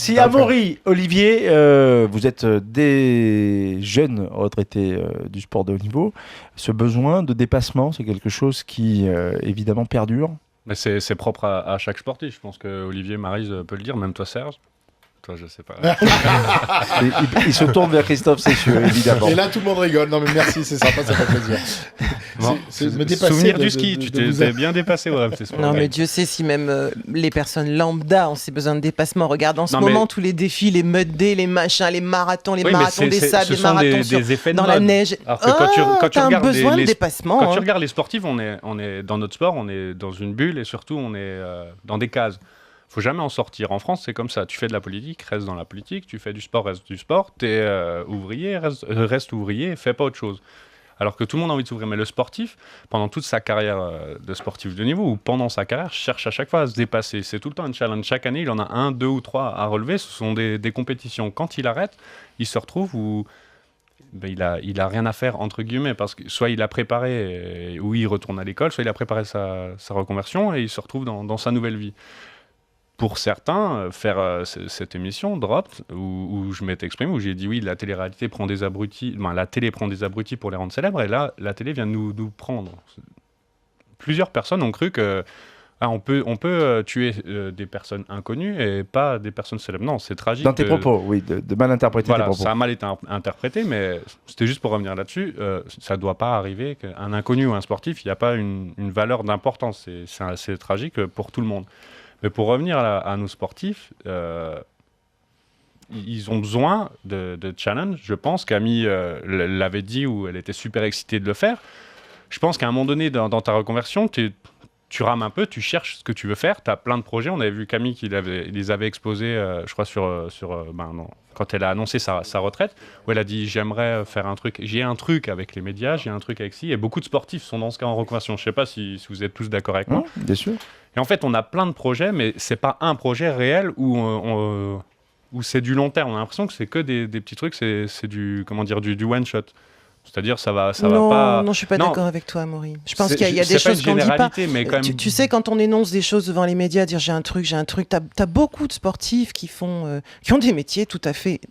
Si Amaury, Olivier, vous êtes des jeunes retraités du sport de haut niveau, ce besoin de dépassement, c'est quelque chose qui évidemment perdure. Mais c'est propre à chaque sportif. Je pense que Olivier, Maryse peut le dire, même toi Serge. Toi, je sais pas. il se tourne vers Christophe, c'est sûr, évidemment. Et là, tout le monde rigole. Non, mais merci, c'est sympa, ça fait plaisir. Bon, c'est me dépasser souvenir du ski, tu t'es bien dépassé au RMC Sport. Non, mais Dieu sait si même les personnes lambda ont ces besoins de dépassement. Regarde en ce moment tous les défis, les mud days, les machins, les marathons des sables, les marathons des effets dans de la mode. neige. Alors que quand tu regardes besoin de dépassement. Quand tu regardes les sportifs, on est dans notre sport, on est dans une bulle et surtout on est dans des cases. Faut jamais en sortir. En France, c'est comme ça. Tu fais de la politique, reste dans la politique. Tu fais du sport, reste du sport. T'es ouvrier, reste ouvrier, fais pas autre chose. Alors que tout le monde a envie de s'ouvrir. Mais le sportif, pendant toute sa carrière de sportif de niveau, ou pendant sa carrière, cherche à chaque fois à se dépasser. C'est tout le temps un challenge. Chaque année, il en a 1, 2 ou 3 à relever. Ce sont des compétitions. Quand il arrête, il se retrouve où il a rien à faire, entre guillemets, parce que soit il a préparé, ou il retourne à l'école, soit il a préparé sa reconversion et il se retrouve dans sa nouvelle vie. Pour certains, faire cette émission, Dropped, où je m'étais exprimé, où j'ai dit oui, la télé-réalité prend des abrutis, la télé prend des abrutis pour les rendre célèbres, et là, la télé vient de nous prendre. Plusieurs personnes ont cru que on peut tuer des personnes inconnues et pas des personnes célèbres. Non, c'est tragique. Dans tes propos, oui, de mal interpréter tes propos. Ça a mal été interprété, mais c'était juste pour revenir là-dessus. Ça ne doit pas arriver qu'un inconnu ou un sportif, il n'y a pas une valeur d'importance. C'est tragique pour tout le monde. Mais pour revenir à nos sportifs, ils ont besoin de challenge. Je pense qu'Ami l'avait dit, ou elle était super excitée de le faire. Je pense qu'à un moment donné, dans ta reconversion, tu rames un peu, tu cherches ce que tu veux faire. Tu as plein de projets. On avait vu Camille qui les avait exposés, je crois, quand elle a annoncé sa retraite, où elle a dit « j'aimerais faire un truc, j'ai un truc avec les médias, j'ai un truc avec ci ». Et beaucoup de sportifs sont dans ce cas en reconversion. Je ne sais pas si vous êtes tous d'accord avec moi. Bien sûr. Et en fait, on a plein de projets, mais ce n'est pas un projet réel où c'est du long terme. On a l'impression que c'est que des petits trucs, c'est du one-shot. C'est-à-dire, ça va pas... Non, je suis pas d'accord avec toi, Amaury. Je pense qu'il y a des choses qu'on dit pas. Mais quand même... tu sais, quand on énonce des choses devant les médias, dire j'ai un truc, t'as beaucoup de sportifs qui ont des métiers tout à fait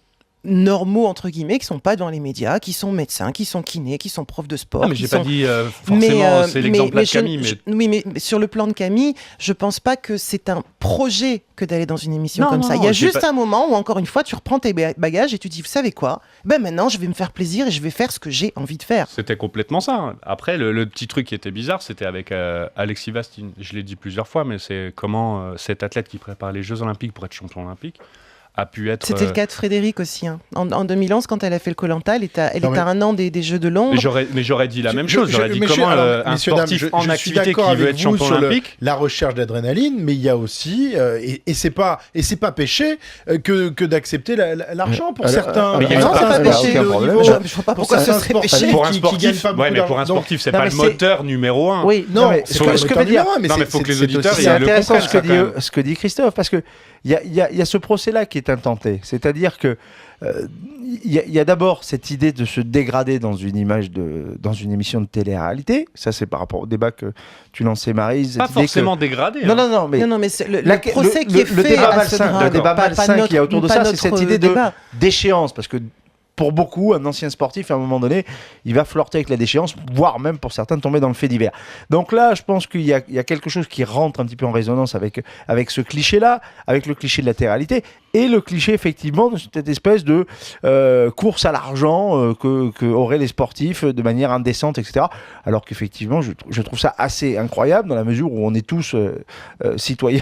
normaux, entre guillemets, qui sont pas dans les médias, qui sont médecins, qui sont kinés, qui sont profs de sport. Non, mais j'ai pas dit forcément, c'est l'exemple de Camille. Oui, mais sur le plan de Camille, je pense pas que c'est un projet que d'aller dans une émission comme ça. Il y a juste un moment où, encore une fois, tu reprends tes bagages et tu dis, vous savez quoi ? Maintenant, je vais me faire plaisir et je vais faire ce que j'ai envie de faire. C'était complètement ça. Après, le petit truc qui était bizarre, c'était avec Alexis Vastine. Je l'ai dit plusieurs fois, mais c'est comment cet athlète qui prépare les Jeux Olympiques pour être champion olympique a pu être... C'était le cas de Frédéric aussi. Hein. En 2011, quand elle a fait le Koh-Lanta, elle était à un an des Jeux de Londres. Mais j'aurais dit la même chose. J'aurais dit comment un sportif en activité qui veut être champion olympique... La recherche d'adrénaline, mais il y a aussi, et c'est pas péché, que d'accepter l'argent pour certains. Mais c'est pas péché. Je vois pas pourquoi ce serait péché. Pour un sportif, pour un sportif, c'est pas le moteur numéro 1. Oui, non, mais ce que veut dire... Non, mais il faut que les auditeurs... C'est intéressant ce que dit Christophe, parce que il y a ce procès-là qui est intenté. C'est-à-dire que il y a d'abord cette idée de se dégrader dans une émission de télé-réalité. Ça, c'est par rapport au débat que tu lançais, Maryse. Pas forcément dégradé. Non, mais le procès qui est fait le débat malsain qu'il y a autour de ça, c'est cette idée d'échéance. Parce que pour beaucoup, un ancien sportif, à un moment donné, il va flirter avec la déchéance, voire même pour certains tomber dans le fait divers. Donc là, je pense qu'il y a quelque chose qui rentre un petit peu en résonance avec ce cliché-là, avec le cliché de la télé-réalité, et le cliché effectivement de cette espèce de course à l'argent que auraient les sportifs de manière indécente, etc. Alors qu'effectivement, je trouve ça assez incroyable dans la mesure où on est tous citoyens.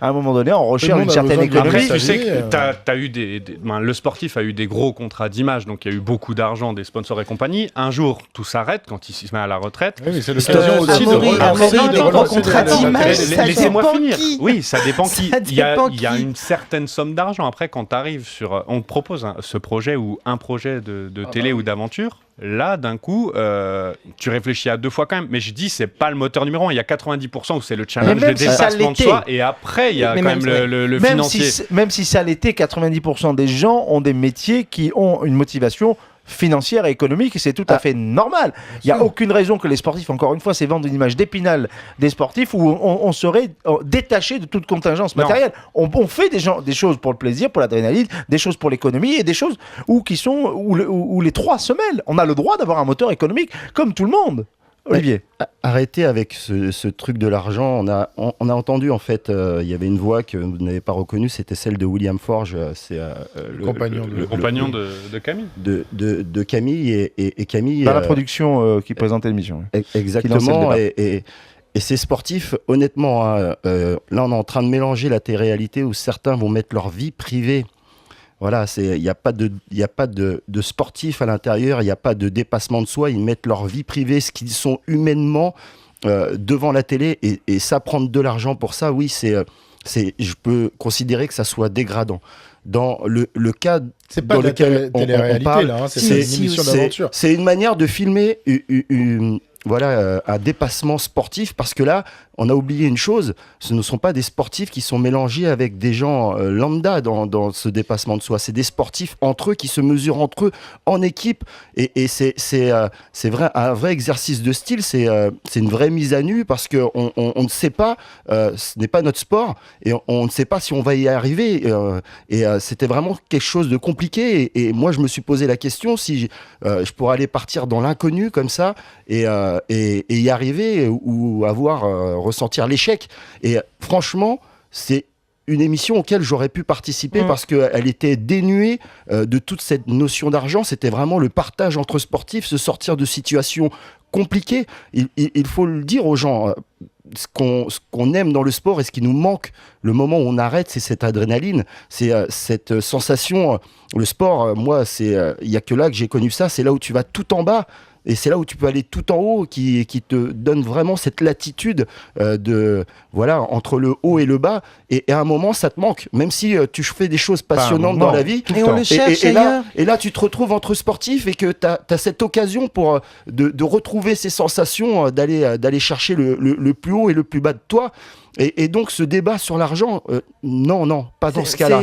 À un moment donné, on recherche une certaine économie. Après, tu sais que le sportif a eu des gros contrats d'image, donc il y a eu beaucoup d'argent, des sponsors et compagnie. Un jour, tout s'arrête quand il se met à la retraite. Oui, mais c'est l'occasion aussi de relancer contrats d'image. Laissez-moi finir. Oui, ça dépend qui. Il y a une certaine somme d'argent. Après, quand tu arrives on te propose ce projet ou un projet de télé ou d'aventure, là, d'un coup, tu réfléchis à deux fois quand même. Mais je dis, c'est pas le moteur numéro 1. Il y a 90% où c'est le challenge, le dépassement de soi. Et après, il y a quand même le financier. Même si ça l'était, 90% des gens ont des métiers qui ont une motivation financière et économique, et c'est tout à fait normal. Il n'y a aucune raison que les sportifs, encore une fois, c'est vendre une image d'Épinal des sportifs où on serait détaché de toute contingence matérielle. On fait des choses pour le plaisir, pour l'adrénaline, des choses pour l'économie et des choses où les trois se mêlent. On a le droit d'avoir un moteur économique comme tout le monde. Olivier. Arrêtez avec ce truc de l'argent. On a entendu, en fait, il y avait une voix que vous n'avez pas reconnue, c'était celle de William Forge, c'est le compagnon de Camille. De Camille et Camille. Dans la production qui présentait l'émission. Exactement. Et ces sportifs, honnêtement, là on est en train de mélanger la télé-réalité où certains vont mettre leur vie privée. Voilà, il n'y a pas de sportifs à l'intérieur, il n'y a pas de dépassement de soi, ils mettent leur vie privée, ce qu'ils sont humainement devant la télé, et ça, prendre de l'argent pour ça, oui, je peux considérer que ça soit dégradant. Dans le cas c'est pas dans de lequel la télé-réalité, on parle, là, c'est une émission d'aventure. C'est une manière de filmer un dépassement sportif, parce que là, on a oublié une chose, ce ne sont pas des sportifs qui sont mélangés avec des gens lambda dans ce dépassement de soi, c'est des sportifs entre eux qui se mesurent entre eux en équipe, et c'est un vrai exercice de style, c'est une vraie mise à nu, parce qu'on ne sait pas, ce n'est pas notre sport, et on ne sait pas si on va y arriver, et c'était vraiment quelque chose de compliqué, et moi je me suis posé la question si je pourrais aller partir dans l'inconnu comme ça, et y arriver, ou ressentir l'échec. Et franchement, c'est une émission auquel j'aurais pu participer parce qu'elle était dénuée de toute cette notion d'argent. C'était vraiment le partage entre sportifs, se sortir de situations compliquées. Il faut le dire aux gens, ce qu'on aime dans le sport et ce qui nous manque le moment où on arrête, c'est cette adrénaline, c'est cette sensation. Le sport, moi, il n'y a que là que j'ai connu ça, c'est là où tu vas tout en bas. Et c'est là où tu peux aller tout en haut, qui te donne vraiment cette latitude entre le haut et le bas. Et à un moment, ça te manque. Même si tu fais des choses passionnantes dans la vie. Et on le cherche ailleurs. Et là, tu te retrouves entre sportifs et que tu as cette occasion de retrouver ces sensations, d'aller chercher le plus haut et le plus bas de toi. Et donc, ce débat sur l'argent, non, pas dans ce cas-là.